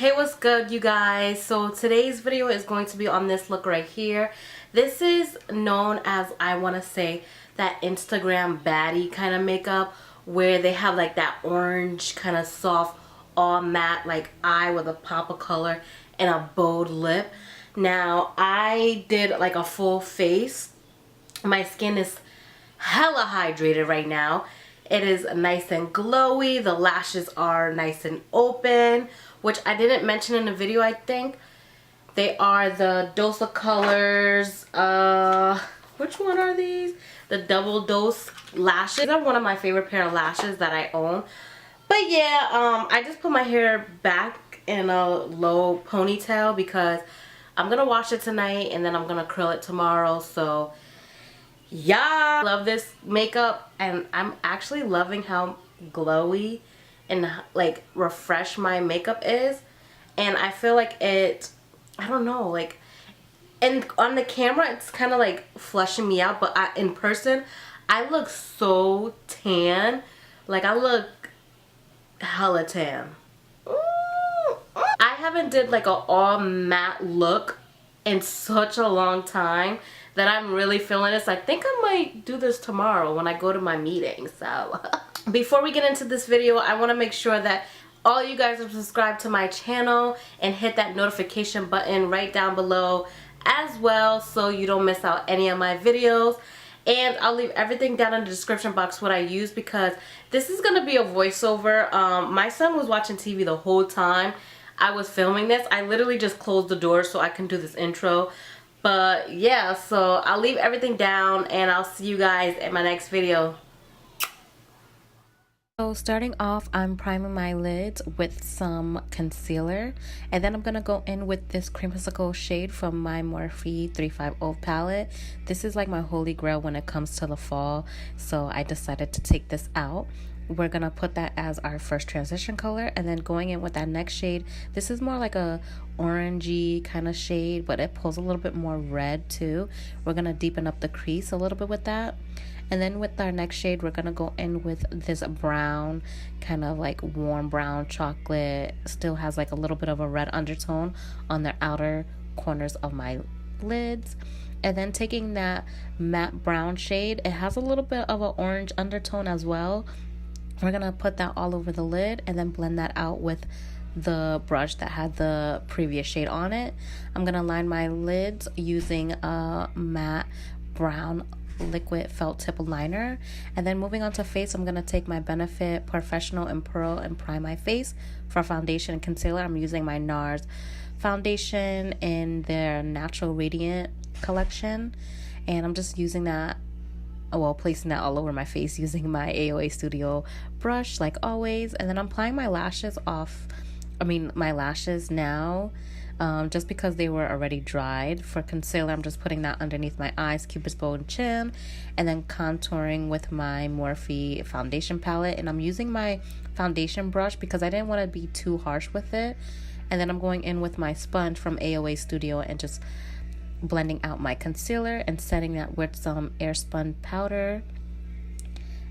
Hey, what's good, you guys? So today's video is going to be on this look right here. This is known as, I want to say, that Instagram baddie kind of makeup where they have like that orange kind of soft all matte like eye with a pop of color and a bold lip. Now I did like a full face. My skin is hella hydrated right now. It is nice and glowy. The lashes are nice and open, which I didn't mention in the video, I think. They are the Dose of Colors. Which one are these? The Double Dose lashes. These are one of my favorite pair of lashes that I own. But yeah, I just put my hair back in a low ponytail because I'm going to wash it tonight and then I'm going to curl it tomorrow. So yeah, I love this makeup and I'm actually loving how glowy and like refresh my makeup is. And I feel like it, I don't know, like, and on the camera it's kind of like flushing me out, but in person I look so tan. Like I look hella tan. I haven't did like a all matte look in such a long time that I'm really feeling this. I think I might do this tomorrow when I go to my meeting. So before we get into this video, I want to make sure that all you guys are subscribed to my channel and hit that notification button right down below as well so you don't miss out any of my videos. And I'll leave everything down in the description box what I use because this is going to be a voiceover. My son was watching TV the whole time I was filming this. I literally just closed the door so I can do this intro. But yeah, so I'll leave everything down and I'll see you guys in my next video. So starting off, I'm priming my lids with some concealer, and then I'm going to go in with this creamsicle shade from my Morphe 350 palette. This is like my holy grail when it comes to the fall, so I decided to take this out. We're going to put that as our first transition color, and then going in with that next shade. This is more like a orangey kind of shade, but it pulls a little bit more red too. We're going to deepen up the crease a little bit with that. And then with our next shade, we're going to go in with this brown, kind of like warm brown chocolate. Still has like a little bit of a red undertone on the outer corners of my lids. And then taking that matte brown shade, it has a little bit of an orange undertone as well. We're going to put that all over the lid and then blend that out with the brush that had the previous shade on it. I'm going to line my lids using a matte brown liquid felt tip liner. And then moving on to face, I'm going to take my Benefit PORE-FESSIONAL and Pearl and prime my face. For foundation and concealer, I'm using my NARS foundation in their Natural Radiant collection. And I'm just using that, well, placing that all over my face using my AOA Studio brush like always. And then I'm applying my lashes my lashes now, just because they were already dried. For concealer, I'm just putting that underneath my eyes, cupid's bow and chin, and then contouring with my Morphe foundation palette. And I'm using my foundation brush because I didn't want to be too harsh with it. And then I'm going in with my sponge from AOA Studio and just blending out my concealer and setting that with some AIRSPUN powder.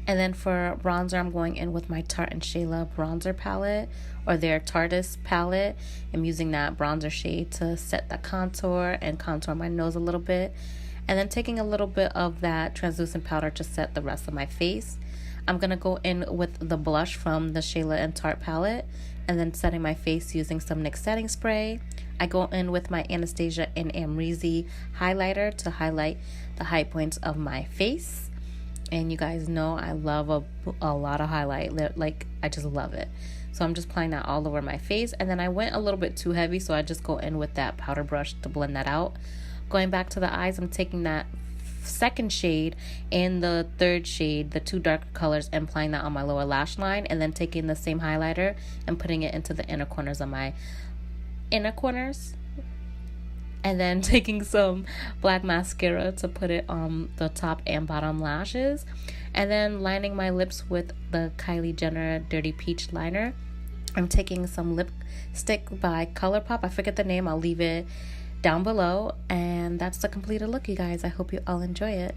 And then for bronzer, I'm going in with my Tarte and SHAYLA bronzer palette, or their Tarte's palette. I'm using that bronzer shade to set the contour and contour my nose a little bit. And then taking a little bit of that translucent powder to set the rest of my face. I'm going to go in with the blush from the SHAYLA and Tarte palette, and then setting my face using some NYX setting spray. I go in with my Anastasia and AMREZY highlighter to highlight the high points of my face. And you guys know I love a lot of highlight. Like, I just love it. So I'm just applying that all over my face. And then I went a little bit too heavy, so I just go in with that powder brush to blend that out. Going back to the eyes, I'm taking that second shade and the third shade, the two darker colors, and applying that on my lower lash line. And then taking the same highlighter and putting it into the inner corners of my inner corners. And then taking some black mascara to put it on the top and bottom lashes. And then lining my lips with the Kylie Jenner Dirty Peach liner. I'm taking some lipstick by COLOURPOP. I forget the name. I'll leave it down below. And that's the completed look, you guys. I hope you all enjoy it.